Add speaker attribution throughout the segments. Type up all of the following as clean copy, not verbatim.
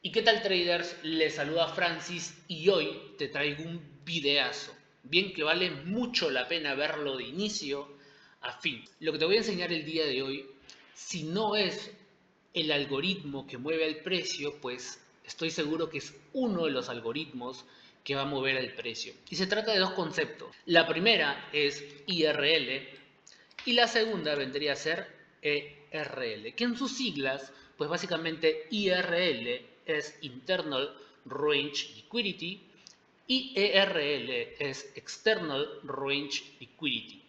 Speaker 1: ¿Y qué tal, traders? Les saluda Francis y hoy te traigo un videazo, bien que vale mucho la pena verlo de inicio a fin. Lo que te voy a enseñar el día de hoy, si no es el algoritmo que mueve el precio, pues estoy seguro que es uno de los algoritmos que va a mover el precio. Y se trata de dos conceptos. La primera es IRL y la segunda vendría a ser ERL, que en sus siglas, pues básicamente IRL es Internal Range Liquidity y ERL es External Range Liquidity.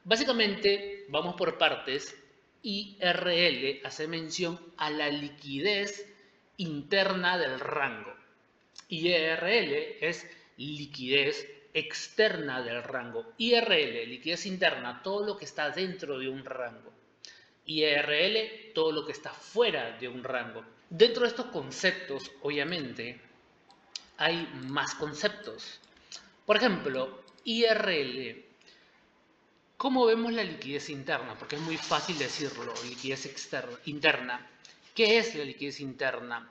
Speaker 1: Básicamente, vamos por partes. IRL hace mención a la liquidez interna del rango y ERL es liquidez externa del rango. IRL, liquidez interna, todo lo que está dentro de un rango. IRL, todo lo que está fuera de un rango. Dentro de estos conceptos, obviamente, hay más conceptos. Por ejemplo, IRL. ¿Cómo vemos la liquidez interna? Porque es muy fácil decirlo, liquidez interna. ¿Qué es la liquidez interna?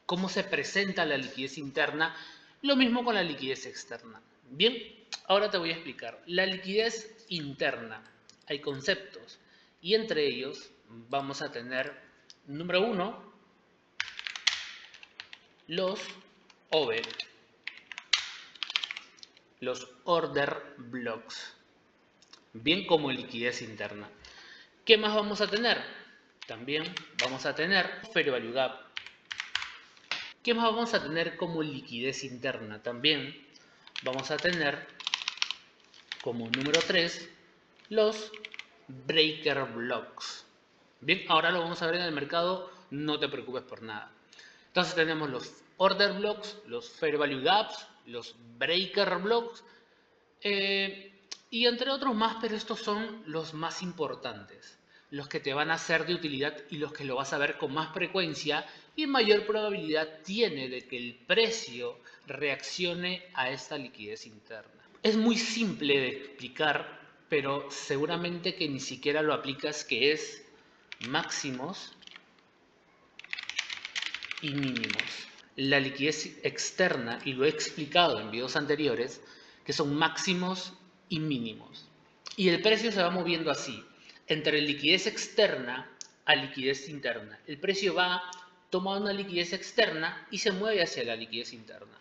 Speaker 1: ¿Cómo se presenta la liquidez interna? Lo mismo con la liquidez externa. Bien, ahora te voy a explicar. La liquidez interna, hay conceptos y entre ellos vamos a tener, número uno, los OVE, los Order Blocks, bien como liquidez interna. ¿Qué más vamos a tener? También vamos a tener Fair Value Gap. ¿Qué más vamos a tener como liquidez interna? También vamos a tener como número 3 los Breaker Blocks. Bien, ahora lo vamos a ver en el mercado, no te preocupes por nada. Entonces tenemos los Order Blocks, los Fair Value Gaps, los Breaker Blocks y entre otros más, pero estos son los más importantes, los que te van a ser de utilidad y los que lo vas a ver con más frecuencia y mayor probabilidad tiene de que el precio reaccione a esta liquidez interna. Es muy simple de explicar, pero seguramente que ni siquiera lo aplicas, que es máximos y mínimos. La liquidez externa, y lo he explicado en videos anteriores, que son máximos y mínimos. Y el precio se va moviendo así, entre liquidez externa a liquidez interna. El precio va tomando una liquidez externa y se mueve hacia la liquidez interna.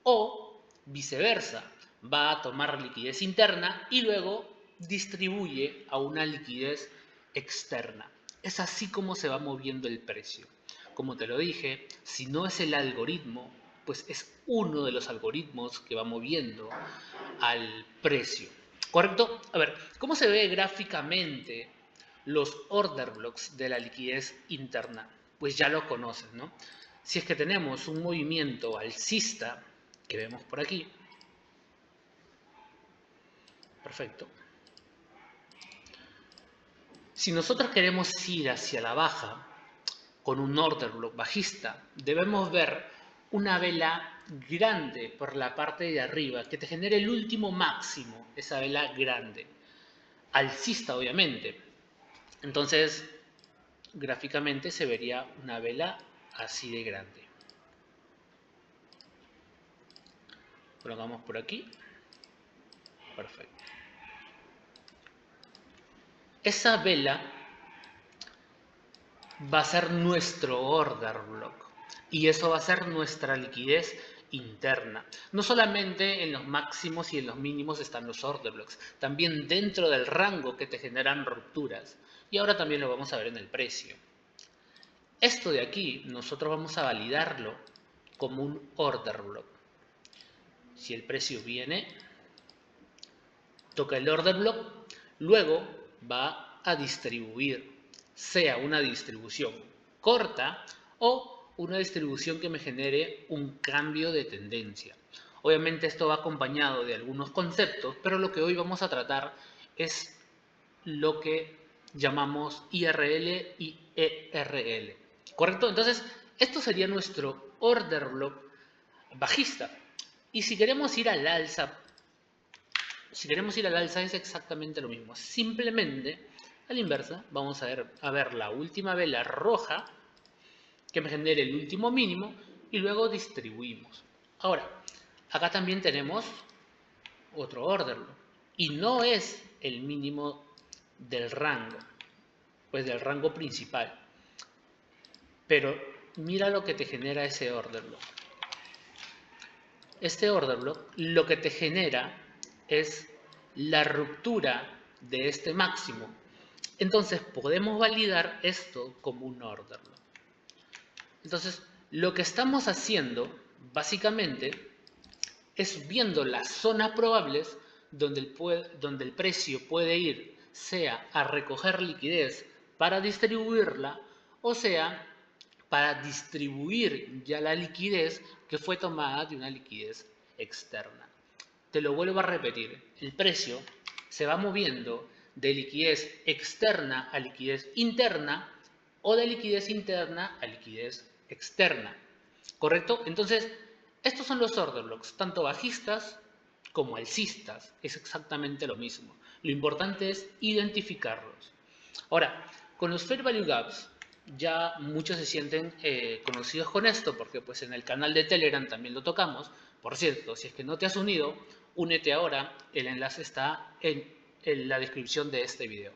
Speaker 1: O viceversa, va a tomar liquidez interna y luego distribuye a una liquidez externa. Es así como se va moviendo el precio. Como te lo dije, si no es el algoritmo, pues es uno de los algoritmos que va moviendo al precio. ¿Correcto? A ver, ¿cómo se ve gráficamente los order blocks de la liquidez interna? Pues ya lo conoces, ¿no? Si es que tenemos un movimiento alcista, que vemos por aquí, perfecto. Si nosotros queremos ir hacia la baja con un order block bajista, debemos ver una vela grande por la parte de arriba que te genere el último máximo, esa vela grande, alcista obviamente. Entonces, gráficamente se vería una vela así de grande. Colocamos por aquí. Perfecto. Esa vela va a ser nuestro order block y eso va a ser nuestra liquidez interna. No solamente en los máximos y en los mínimos están los order blocks, también dentro del rango que te generan rupturas. Y ahora también lo vamos a ver en el precio. Esto de aquí nosotros vamos a validarlo como un order block. Si el precio viene, toca el order block, luego va a distribuir, sea una distribución corta o una distribución que me genere un cambio de tendencia. Obviamente esto va acompañado de algunos conceptos, pero lo que hoy vamos a tratar es lo que llamamos IRL y ERL. ¿Correcto? Entonces, esto sería nuestro order block bajista. Y si queremos ir al alza, es exactamente lo mismo. Simplemente, a la inversa, vamos a ver la última vela roja que me genere el último mínimo y luego distribuimos. Ahora, acá también tenemos otro order block y no es el mínimo del rango, pues del rango principal. Pero mira lo que te genera ese order block. Este order block lo que te genera es la ruptura de este máximo. Entonces podemos validar esto como un order block. Entonces lo que estamos haciendo básicamente es viendo las zonas probables donde el precio puede ir, sea a recoger liquidez para distribuirla, o sea, para distribuir ya la liquidez que fue tomada de una liquidez externa. Te lo vuelvo a repetir, el precio se va moviendo de liquidez externa a liquidez interna o de liquidez interna a liquidez externa. ¿Correcto? Entonces, estos son los order blocks, tanto bajistas como alcistas. Es exactamente lo mismo. Lo importante es identificarlos. Ahora, con los Fair Value Gaps, ya muchos se sienten conocidos con esto, porque pues en el canal de Telegram también lo tocamos. Por cierto, si es que no te has unido, únete ahora. El enlace está en la descripción de este video.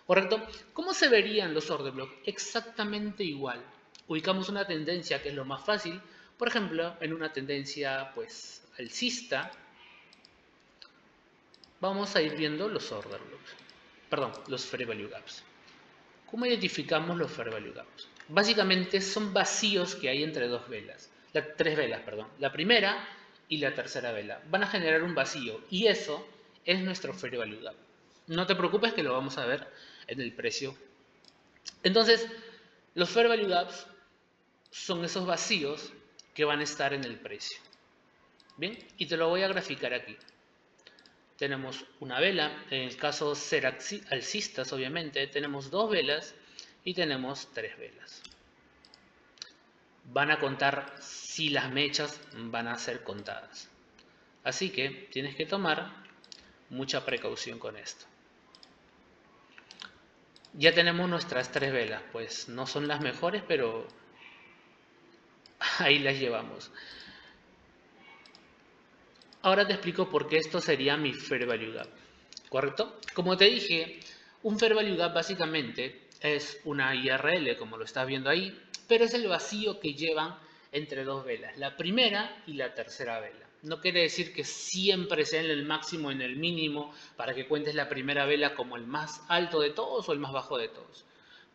Speaker 1: ¿Correcto? ¿Cómo se verían los order blocks? Exactamente igual. Ubicamos una tendencia que es lo más fácil. Por ejemplo, en una tendencia pues alcista, vamos a ir viendo los order blocks. Perdón, los Fair Value Gaps. ¿Cómo identificamos los Fair Value Gaps? Básicamente son vacíos que hay entre dos velas. Tres velas, perdón. La primera y la tercera vela van a generar un vacío y eso es nuestro Fair Value Gap. No te preocupes que lo vamos a ver en el precio. Entonces, los Fair Value Gaps son esos vacíos que van a estar en el precio. Bien, y te lo voy a graficar aquí. Tenemos una vela, en el caso ser alcistas obviamente, tenemos dos velas y tenemos tres velas. Van a contar si las mechas van a ser contadas. Así que tienes que tomar mucha precaución con esto. Ya tenemos nuestras tres velas, pues no son las mejores, pero ahí las llevamos. Ahora te explico por qué esto sería mi Fair Value Gap, ¿correcto? Como te dije, un Fair Value Gap básicamente es una IRL, como lo estás viendo ahí, pero es el vacío que llevan entre dos velas, la primera y la tercera vela. No quiere decir que siempre sea en el máximo o en el mínimo para que cuentes la primera vela como el más alto de todos o el más bajo de todos.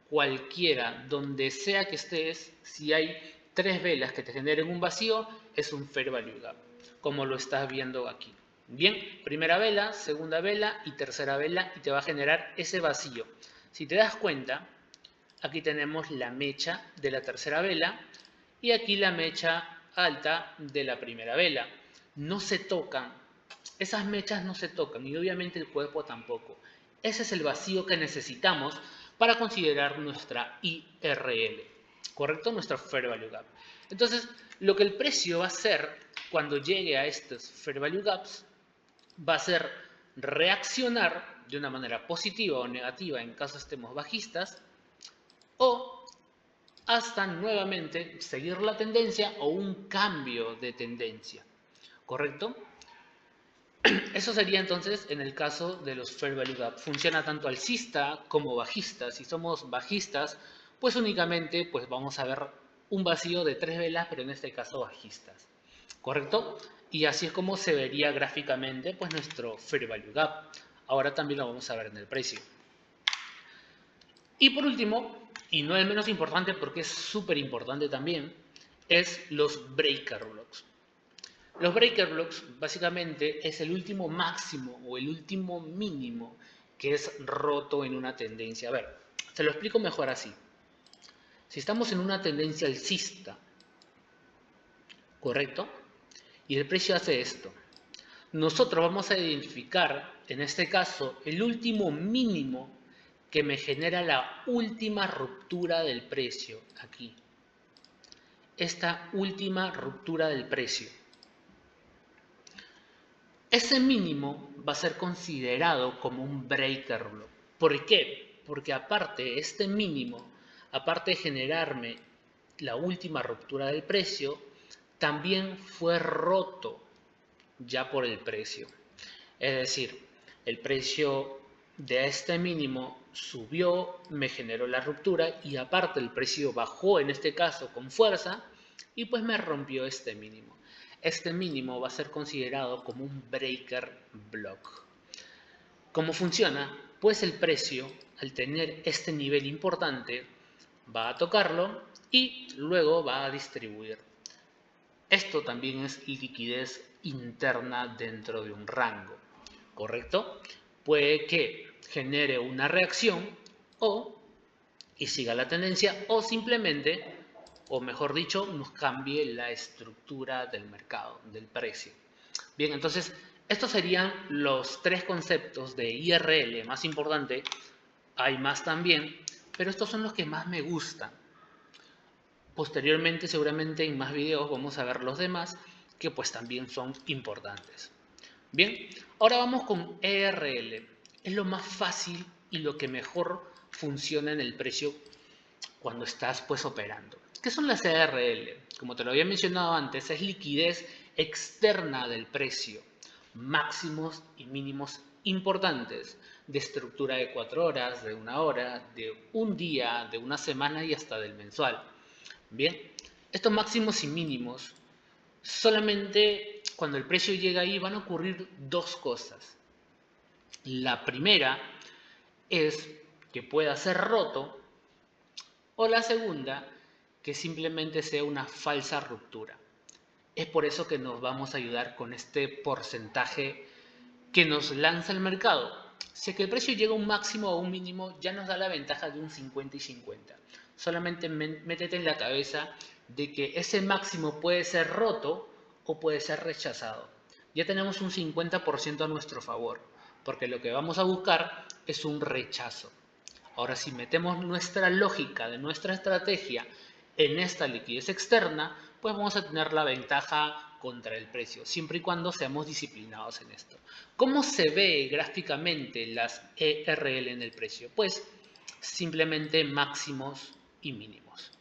Speaker 1: Cualquiera, donde sea que estés, si hay tres velas que te generen un vacío, es un Fair Value Gap, como lo estás viendo aquí. Bien, primera vela, segunda vela y tercera vela y te va a generar ese vacío. Si te das cuenta, aquí tenemos la mecha de la tercera vela y aquí la mecha alta de la primera vela. No se tocan, esas mechas no se tocan y obviamente el cuerpo tampoco. Ese es el vacío que necesitamos para considerar nuestra IRL, ¿correcto? Nuestro Fair Value Gap. Entonces, lo que el precio va a hacer cuando llegue a estos Fair Value Gaps va a ser reaccionar de una manera positiva o negativa en caso estemos bajistas o hasta nuevamente seguir la tendencia o un cambio de tendencia, ¿correcto? Eso sería entonces en el caso de los Fair Value Gap. Funciona tanto alcista como bajista. Si somos bajistas, pues únicamente pues vamos a ver un vacío de tres velas, pero en este caso bajistas, ¿correcto? Y así es como se vería gráficamente pues nuestro Fair Value Gap. Ahora también lo vamos a ver en el precio. Y por último, y no el menos importante porque es súper importante también, es los Breaker Blocks. Los Breaker Blocks básicamente es el último máximo o el último mínimo que es roto en una tendencia. A ver, te lo explico mejor así. Si estamos en una tendencia alcista, ¿correcto? Y el precio hace esto. Nosotros vamos a identificar, en este caso, el último mínimo que me genera la última ruptura del precio, aquí. Esta última ruptura del precio. Ese mínimo va a ser considerado como un breaker block. ¿Por qué? Porque aparte, este mínimo, aparte de generarme la última ruptura del precio, también fue roto ya por el precio. Es decir, el precio de este mínimo subió, me generó la ruptura y aparte el precio bajó en este caso con fuerza y pues me rompió este mínimo. Este mínimo va a ser considerado como un breaker block. ¿Cómo funciona? Pues el precio, al tener este nivel importante, va a tocarlo y luego va a distribuir. Esto también es liquidez interna dentro de un rango, ¿correcto? Puede que genere una reacción y siga la tendencia o simplemente, o mejor dicho, nos cambie la estructura del mercado, del precio. Bien, entonces, estos serían los tres conceptos de IRL más importante. Hay más también, pero estos son los que más me gustan. Posteriormente, seguramente en más videos vamos a ver los demás, que pues también son importantes. Bien, ahora vamos con ERL. Es lo más fácil y lo que mejor funciona en el precio cuando estás pues operando. ¿Qué son las ERL? Como te lo había mencionado antes, es liquidez externa del precio, máximos y mínimos importantes de estructura de 4 horas, de 1 hora, de un día, de una semana y hasta del mensual. Bien, estos máximos y mínimos solamente cuando el precio llega ahí van a ocurrir dos cosas. La primera es que pueda ser roto o la segunda que simplemente sea una falsa ruptura. Es por eso que nos vamos a ayudar con este porcentaje que nos lanza el mercado. Si es que el precio llega a un máximo o un mínimo, ya nos da la ventaja de un 50 y 50. Solamente métete en la cabeza de que ese máximo puede ser roto o puede ser rechazado. Ya tenemos un 50% a nuestro favor, porque lo que vamos a buscar es un rechazo. Ahora, si metemos nuestra lógica de nuestra estrategia en esta liquidez externa, pues vamos a tener la ventaja contra el precio, siempre y cuando seamos disciplinados en esto. ¿Cómo se ve gráficamente las ERL en el precio? Pues simplemente máximos y mínimos.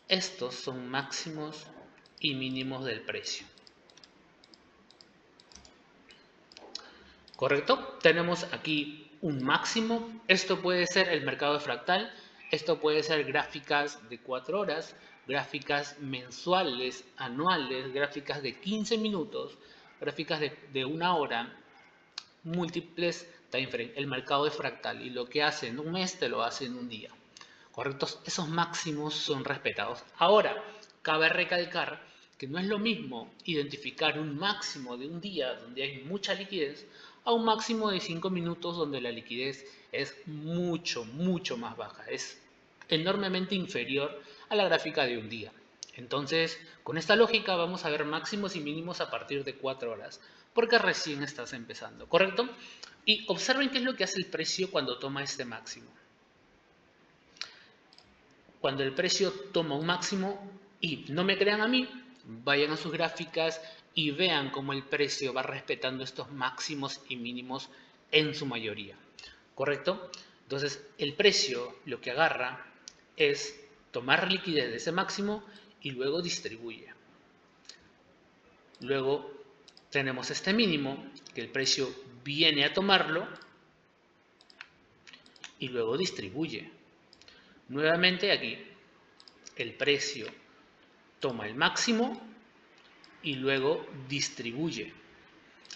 Speaker 1: Estos son máximos y mínimos del precio. ¿Correcto? Tenemos aquí un máximo. Esto puede ser el mercado de fractal. Esto puede ser gráficas de 4 horas, gráficas mensuales, anuales, gráficas de 15 minutos, gráficas de 1 hora, múltiples time frame, el mercado de fractal. Y lo que hace en un mes te lo hace en un día. ¿Correctos? Esos máximos son respetados. Ahora, cabe recalcar que no es lo mismo identificar un máximo de un día donde hay mucha liquidez a un máximo de 5 minutos donde la liquidez es mucho, mucho más baja. Es enormemente inferior a la gráfica de un día. Entonces, con esta lógica vamos a ver máximos y mínimos a partir de 4 horas, porque recién estás empezando, ¿correcto? Y observen qué es lo que hace el precio cuando toma este máximo. Cuando el precio toma un máximo, y no me crean a mí, vayan a sus gráficas y vean cómo el precio va respetando estos máximos y mínimos en su mayoría, ¿correcto? Entonces, el precio lo que agarra es tomar liquidez de ese máximo y luego distribuye. Luego tenemos este mínimo, que el precio viene a tomarlo y luego distribuye. Nuevamente aquí, el precio toma el máximo y luego distribuye.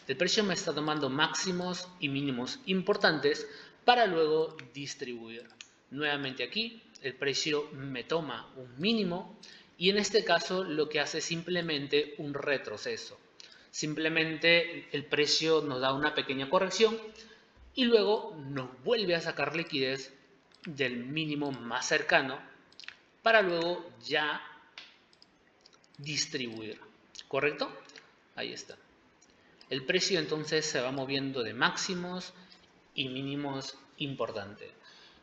Speaker 1: El precio me está tomando máximos y mínimos importantes para luego distribuir. Nuevamente aquí, el precio me toma un mínimo y en este caso lo que hace es simplemente un retroceso. Simplemente el precio nos da una pequeña corrección y luego nos vuelve a sacar liquidez del mínimo más cercano para luego ya distribuir, ¿correcto? Ahí está. El precio entonces se va moviendo de máximos y mínimos importantes.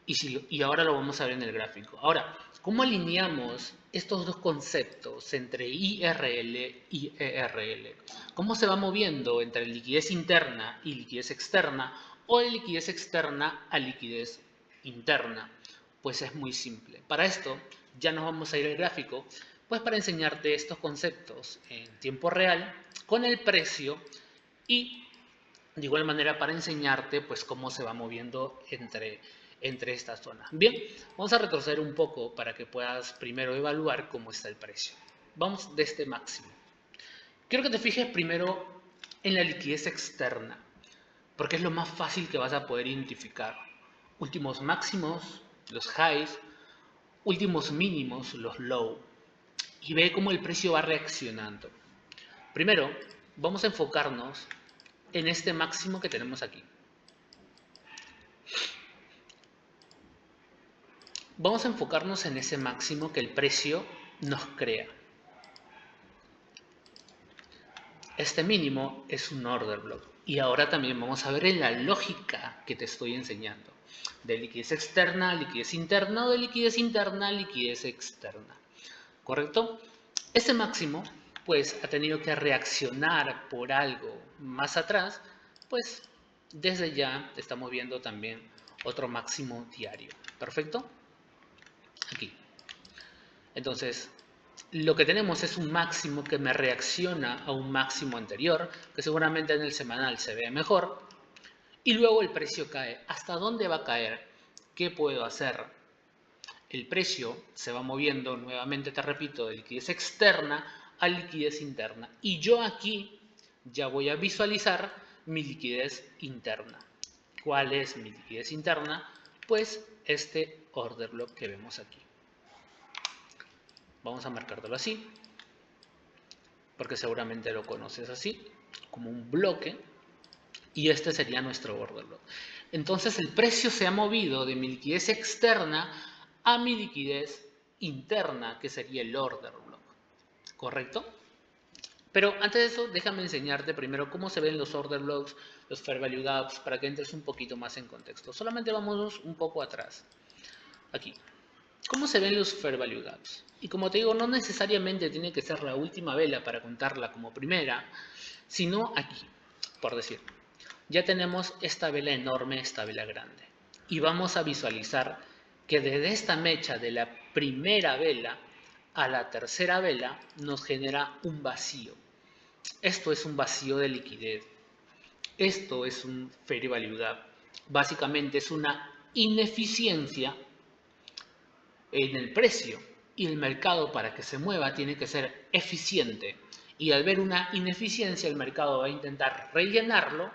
Speaker 1: Y ahora lo vamos a ver en el gráfico. Ahora, ¿cómo alineamos estos dos conceptos entre IRL y ERL? ¿Cómo se va moviendo entre liquidez interna y liquidez externa o de liquidez externa a liquidez interna? Pues es muy simple. Para esto ya nos vamos a ir al gráfico, pues para enseñarte estos conceptos en tiempo real con el precio y de igual manera para enseñarte pues cómo se va moviendo entre estas zonas. Bien, vamos a retroceder un poco para que puedas primero evaluar cómo está el precio. Vamos de este máximo. Quiero que te fijes primero en la liquidez externa, porque es lo más fácil que vas a poder identificar. Últimos máximos, los highs, últimos mínimos, los low. Y ve cómo el precio va reaccionando. Primero, vamos a enfocarnos en este máximo que tenemos aquí. Vamos a enfocarnos en ese máximo que el precio nos crea. Este mínimo es un order block. Y ahora también vamos a ver en la lógica que te estoy enseñando. De liquidez externa a liquidez interna o de liquidez interna a liquidez externa. ¿Correcto? Este máximo pues ha tenido que reaccionar por algo más atrás, pues desde ya estamos viendo también otro máximo diario. ¿Perfecto? Aquí. Entonces, lo que tenemos es un máximo que me reacciona a un máximo anterior, que seguramente en el semanal se ve mejor, y luego el precio cae. ¿Hasta dónde va a caer? ¿Qué puedo hacer? El precio se va moviendo, nuevamente te repito, de liquidez externa a liquidez interna. Y yo aquí ya voy a visualizar mi liquidez interna. ¿Cuál es mi liquidez interna? Pues este order block que vemos aquí. Vamos a marcártelo así, porque seguramente lo conoces así, como un bloque, y este sería nuestro order block. Entonces el precio se ha movido de mi liquidez externa a mi liquidez interna, que sería el order block, ¿correcto? Pero antes de eso, déjame enseñarte primero cómo se ven los order blocks, los fair value gaps, para que entres un poquito más en contexto. Solamente vamos un poco atrás. Aquí. ¿Cómo se ven los fair value gaps? Y como te digo, no necesariamente tiene que ser la última vela para contarla como primera, sino aquí, por decir. Ya tenemos esta vela enorme, esta vela grande. Y vamos a visualizar que desde esta mecha de la primera vela a la tercera vela nos genera un vacío. Esto es un vacío de liquidez. Esto es un fair value gap. Básicamente es una ineficiencia en el precio, y el mercado para que se mueva tiene que ser eficiente, y al ver una ineficiencia el mercado va a intentar rellenarlo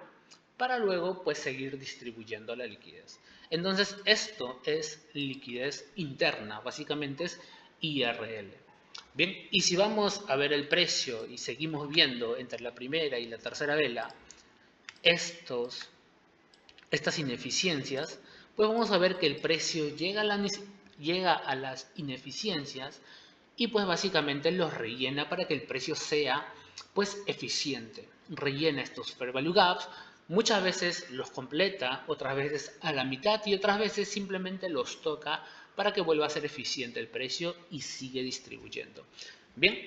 Speaker 1: para luego pues seguir distribuyendo la liquidez. Entonces esto es liquidez interna, básicamente es IRL. Bien, y si vamos a ver el precio y seguimos viendo entre la primera y la tercera vela estas ineficiencias, pues vamos a ver que el precio llega a las ineficiencias y pues básicamente los rellena para que el precio sea pues eficiente. Rellena estos fair value gaps, muchas veces los completa, otras veces a la mitad y otras veces simplemente los toca para que vuelva a ser eficiente el precio y sigue distribuyendo. Bien,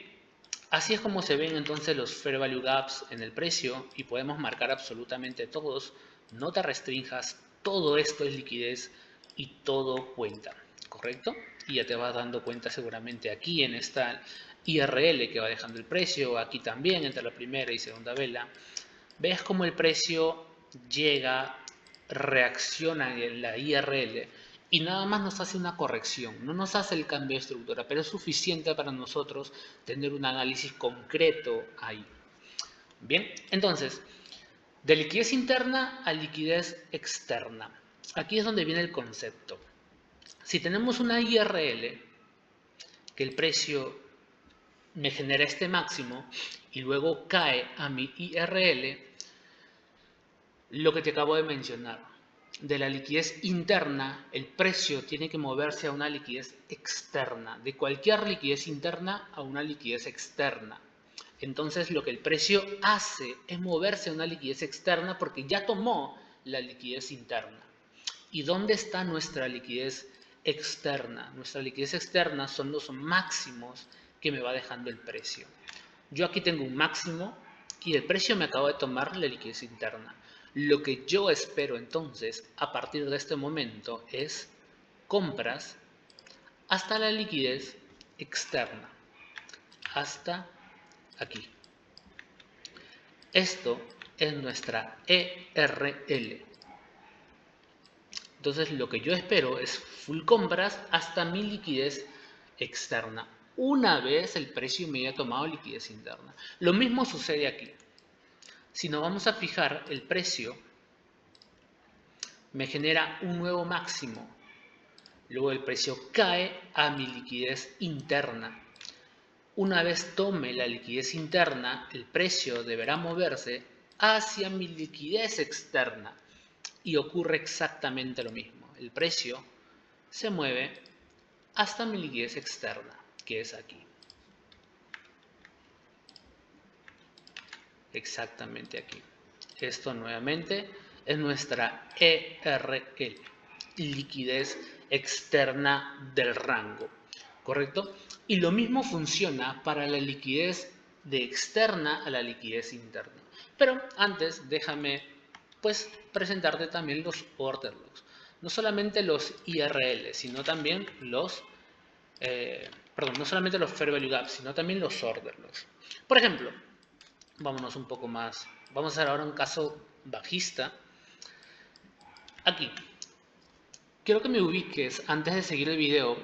Speaker 1: así es como se ven entonces los fair value gaps en el precio y podemos marcar absolutamente todos. No te restrinjas, todo esto es liquidez y todo cuenta, ¿correcto? Y ya te vas dando cuenta seguramente aquí en esta IRL que va dejando el precio, aquí también entre la primera y segunda vela. Ves cómo el precio llega, reacciona en la IRL y nada más nos hace una corrección, no nos hace el cambio de estructura, pero es suficiente para nosotros tener un análisis concreto ahí. Bien, entonces, de liquidez interna a liquidez externa. Aquí es donde viene el concepto. Si tenemos una IRL, que el precio me genera este máximo y luego cae a mi IRL, lo que te acabo de mencionar. De la liquidez interna, el precio tiene que moverse a una liquidez externa, de cualquier liquidez interna a una liquidez externa. Entonces lo que el precio hace es moverse a una liquidez externa porque ya tomó la liquidez interna. ¿Y dónde está nuestra liquidez externa? Nuestra liquidez externa son los máximos que me va dejando el precio. Yo aquí tengo un máximo y el precio me acaba de tomar la liquidez interna. Lo que yo espero entonces a partir de este momento es compras hasta la liquidez externa. hasta aquí. Esto es nuestra ERL. Entonces lo que yo espero es full compras hasta mi liquidez externa, una vez el precio me haya tomado liquidez interna. Lo mismo sucede aquí. Si nos vamos a fijar, el precio me genera un nuevo máximo. Luego el precio cae a mi liquidez interna. Una vez tome la liquidez interna, el precio deberá moverse hacia mi liquidez externa. Y ocurre exactamente lo mismo. El precio se mueve hasta mi liquidez externa, que es aquí. Exactamente aquí. Esto nuevamente es nuestra ERL, liquidez externa del rango, ¿correcto? Y lo mismo funciona para la liquidez de externa a la liquidez interna. Pero antes déjame pues presentarte también los order logs. No solamente los IRL, sino también los no solamente los Fair Value Gaps, sino también los Order Logs. Por ejemplo, vámonos un poco más. Vamos a hacer ahora un caso bajista. Aquí. Quiero que me ubiques, antes de seguir el video,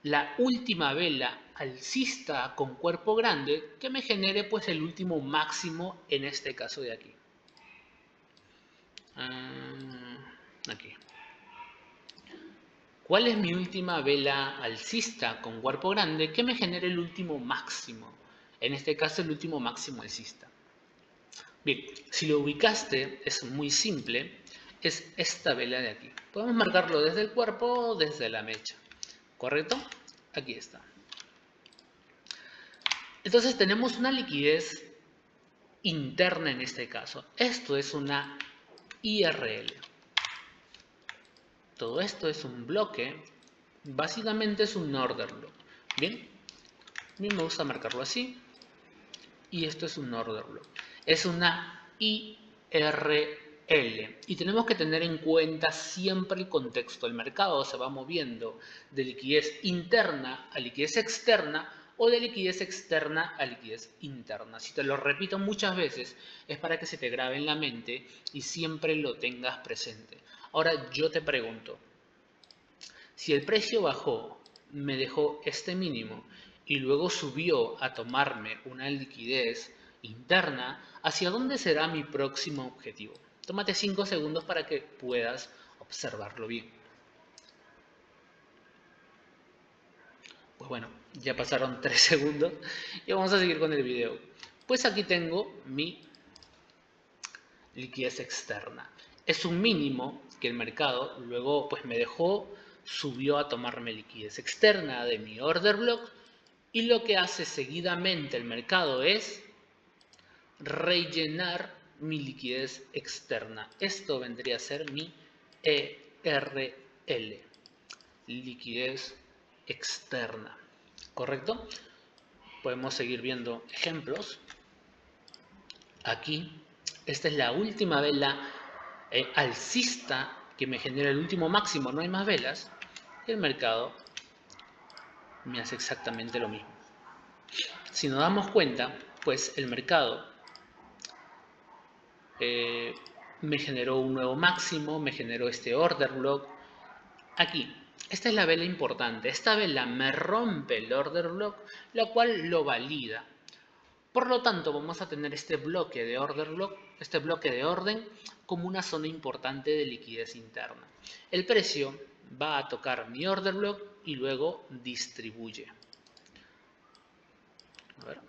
Speaker 1: la última vela alcista con cuerpo grande que me genere pues el último máximo en este caso de aquí. Aquí. ¿Cuál es mi última vela alcista con cuerpo grande que me genere el último máximo? En este caso el último máximo alcista. Bien, si lo ubicaste es muy simple, es esta vela de aquí. Podemos marcarlo desde el cuerpo o desde la mecha, ¿correcto? Aquí está. Entonces tenemos una liquidez interna en este caso. Esto es una IRL. Todo esto es un bloque, básicamente es un order block. Bien, a mí me gusta marcarlo así. Y esto es un order block. Es una IRL. Y tenemos que tener en cuenta siempre el contexto. El mercado se va moviendo de liquidez interna a liquidez externa o de liquidez externa a liquidez interna. Si te lo repito muchas veces, es para que se te grabe en la mente y siempre lo tengas presente. Ahora yo te pregunto, si el precio bajó, me dejó este mínimo y luego subió a tomarme una liquidez interna, ¿hacia dónde será mi próximo objetivo? Tómate 5 segundos para que puedas observarlo bien. Pues bueno, ya pasaron 3 segundos y vamos a seguir con el video. Pues aquí tengo mi liquidez externa. Es un mínimo que el mercado luego pues me dejó, subió a tomarme liquidez externa de mi order block y lo que hace seguidamente el mercado es rellenar mi liquidez externa. Esto vendría a ser mi ERL, liquidez externa, ¿correcto? Podemos seguir viendo ejemplos. Aquí, esta es la última vela alcista que me genera el último máximo, no hay más velas. Y el mercado me hace exactamente lo mismo. Si nos damos cuenta, pues el mercado me generó un nuevo máximo, me generó este order block. Aquí, esta es la vela importante. Esta vela me rompe el order block, la cual lo valida. Por lo tanto, vamos a tener este bloque de order block, este bloque de orden, como una zona importante de liquidez interna. El precio va a tocar mi order block y luego distribuye. A ver.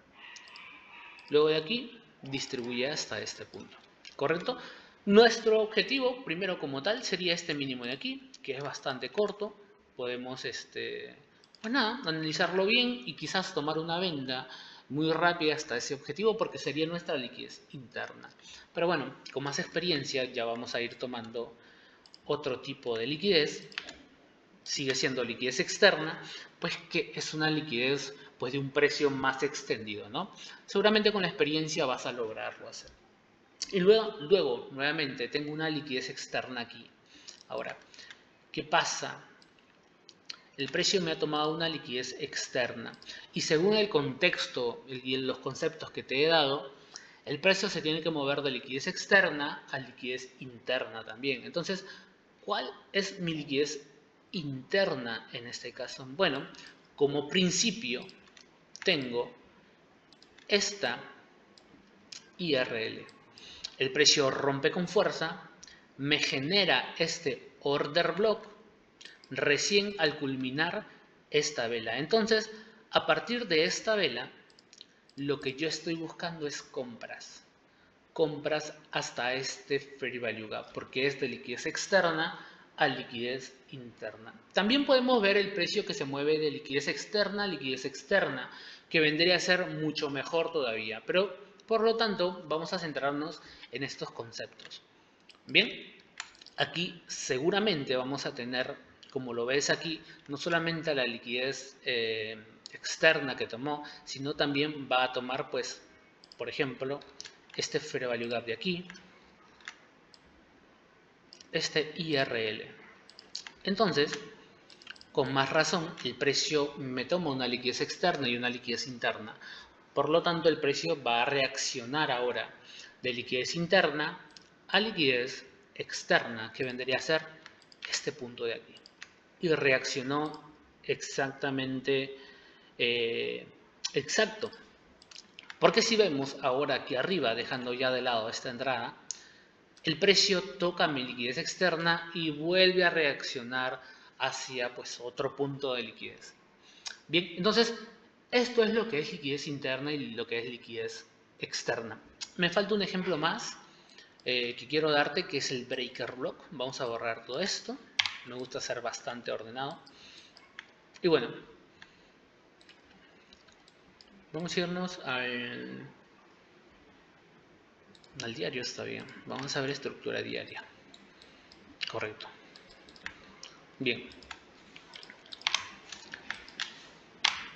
Speaker 1: Luego de aquí, distribuye hasta este punto. ¿Correcto? Nuestro objetivo, primero como tal, sería este mínimo de aquí, que es bastante corto. Podemos, pues nada, analizarlo bien y quizás tomar una venda muy rápida hasta ese objetivo porque sería nuestra liquidez interna. Pero bueno, con más experiencia ya vamos a ir tomando otro tipo de liquidez. Sigue siendo liquidez externa, pues que es una liquidez pues de un precio más extendido, ¿no? Seguramente con la experiencia vas a lograrlo hacer. Y luego, nuevamente, tengo una liquidez externa aquí. Ahora, ¿qué pasa? el precio me ha tomado una liquidez externa. Y según el contexto y los conceptos que te he dado, el precio se tiene que mover de liquidez externa a liquidez interna también. Entonces, ¿cuál es mi liquidez interna en este caso? Bueno, como principio tengo esta IRL. El precio rompe con fuerza, me genera este order block recién al culminar esta vela. Entonces, a partir de esta vela, lo que yo estoy buscando es compras. Compras hasta este Fair Value Gap, porque es de liquidez externa a liquidez interna. También podemos ver el precio que se mueve de liquidez externa a liquidez externa, que vendría a ser mucho mejor todavía. Pero, por lo tanto, vamos a centrarnos en estos conceptos. Bien, aquí seguramente vamos a tener, como lo ves aquí, no solamente la liquidez externa que tomó, sino también va a tomar, pues, por ejemplo, este Fair Value Gap de aquí, este IRL. Entonces, con más razón, el precio me toma una liquidez externa y una liquidez interna. Por lo tanto, el precio va a reaccionar ahora de liquidez interna a liquidez externa, que vendría a ser este punto de aquí. Y reaccionó exactamente exacto. Porque si vemos ahora aquí arriba, dejando ya de lado esta entrada, el precio toca mi liquidez externa y vuelve a reaccionar hacia pues otro punto de liquidez. Bien, entonces esto es lo que es liquidez interna y lo que es liquidez externa. Me falta un ejemplo más que quiero darte, que es el breaker block. Vamos a borrar todo esto. Me gusta ser bastante ordenado. Y bueno, vamos a irnos al diario, está bien. Vamos a ver estructura diaria. Correcto. Bien.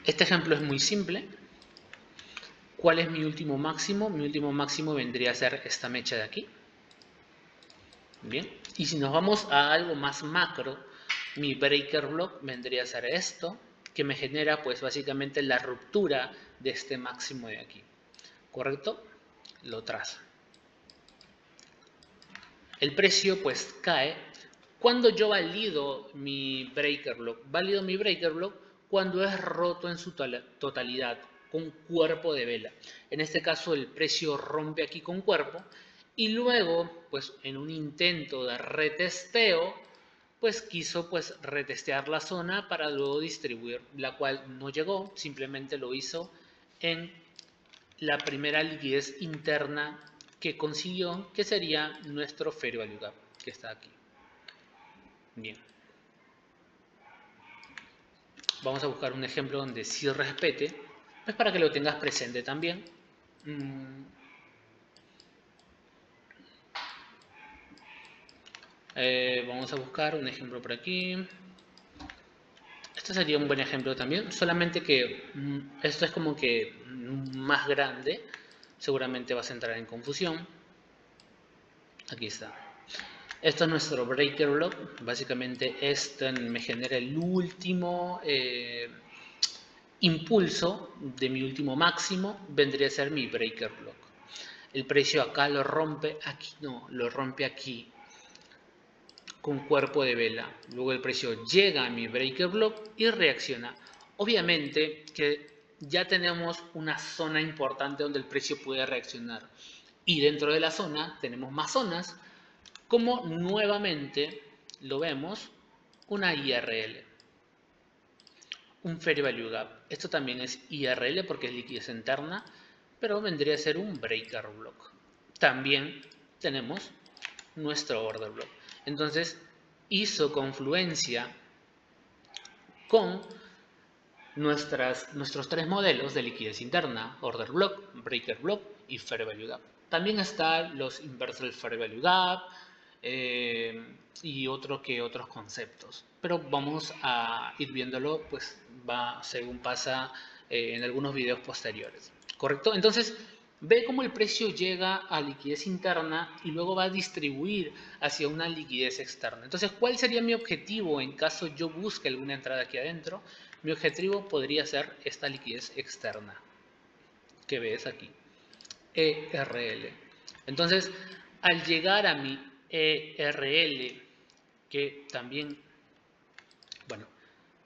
Speaker 1: Este ejemplo es muy simple. ¿Cuál es mi último máximo? Mi último máximo vendría a ser esta mecha de aquí. Bien. Y si nos vamos a algo más macro, mi breaker block vendría a ser esto, que me genera pues básicamente la ruptura de este máximo de aquí. ¿Correcto? Lo trazo. El precio pues cae cuando yo valido mi breaker block. Valido mi breaker block cuando es roto en su totalidad, con cuerpo de vela. En este caso el precio rompe aquí con cuerpo y luego, pues en un intento de retesteo, pues quiso pues retestear la zona para luego distribuir, la cual no llegó, simplemente lo hizo en la primera liquidez interna que consiguió, que sería nuestro Fair Value Gap, que está aquí. Bien. Vamos a buscar un ejemplo donde sí respete, pues para que lo tengas presente también. Vamos a buscar un ejemplo por aquí. Este sería un buen ejemplo también, solamente que esto es como que más grande. Seguramente vas a entrar en confusión. Aquí está. Esto es nuestro breaker block. Básicamente esto me genera el último impulso de mi último máximo. Vendría a ser mi breaker block. El precio acá lo rompe, aquí no, lo rompe aquí con cuerpo de vela. Luego el precio llega a mi breaker block y reacciona. Obviamente que ya tenemos una zona importante donde el precio puede reaccionar. Y dentro de la zona tenemos más zonas, como nuevamente lo vemos, una IRL, un Fair Value Gap. Esto también es IRL porque es liquidez interna, pero vendría a ser un breaker block. También tenemos nuestro order block. Entonces hizo confluencia con nuestros tres modelos de liquidez interna: order block, breaker block y Fair Value Gap. También están los Inversal Fair Value Gap y otros conceptos. Pero vamos a ir viéndolo, pues va según pasa en algunos videos posteriores. ¿Correcto? Entonces, Ve cómo el precio llega a liquidez interna y luego va a distribuir hacia una liquidez externa. Entonces, ¿cuál sería mi objetivo en caso yo busque alguna entrada aquí adentro? Mi objetivo podría ser esta liquidez externa que ves aquí, ERL. Entonces, al llegar a mi ERL, que también, bueno,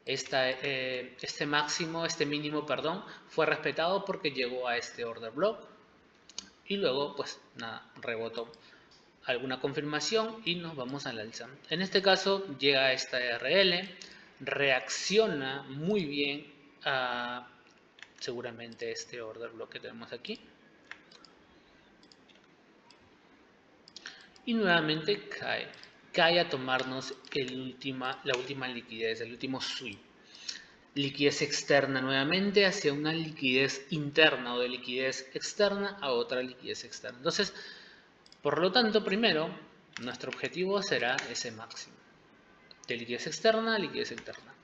Speaker 1: este máximo, este mínimo, perdón, fue respetado porque llegó a este order block y luego, pues nada, rebotó alguna confirmación y nos vamos al alza. En este caso llega a esta RL, reacciona muy bien a seguramente este order block que tenemos aquí y nuevamente cae a tomarnos la última liquidez, el último sweep. Liquidez externa nuevamente hacia una liquidez interna o de liquidez externa a otra liquidez externa. Entonces, por lo tanto, primero, nuestro objetivo será ese máximo. De liquidez externa a liquidez interna.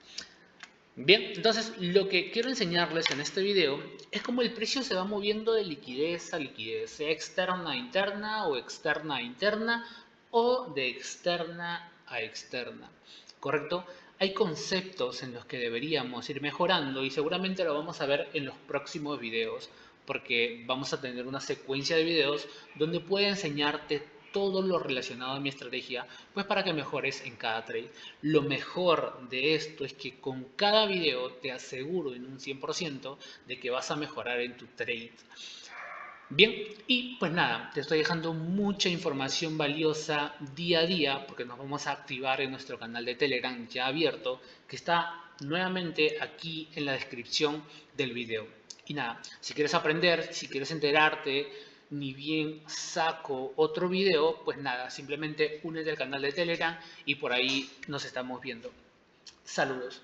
Speaker 1: Bien, entonces lo que quiero enseñarles en este video es cómo el precio se va moviendo de liquidez a liquidez, sea externa a interna o externa a interna o de externa a externa, ¿correcto? Hay conceptos en los que deberíamos ir mejorando y seguramente lo vamos a ver en los próximos videos porque vamos a tener una secuencia de videos donde puedo enseñarte todo lo relacionado a mi estrategia, pues para que mejores en cada trade. Lo mejor de esto es que con cada video te aseguro en un 100% de que vas a mejorar en tu trade. Bien, y pues nada, te estoy dejando mucha información valiosa día a día porque nos vamos a activar en nuestro canal de Telegram ya abierto, que está nuevamente aquí en la descripción del video. Y nada, si quieres aprender, si quieres enterarte, ni bien saco otro video, pues nada, simplemente únete al canal de Telegram y por ahí nos estamos viendo. Saludos.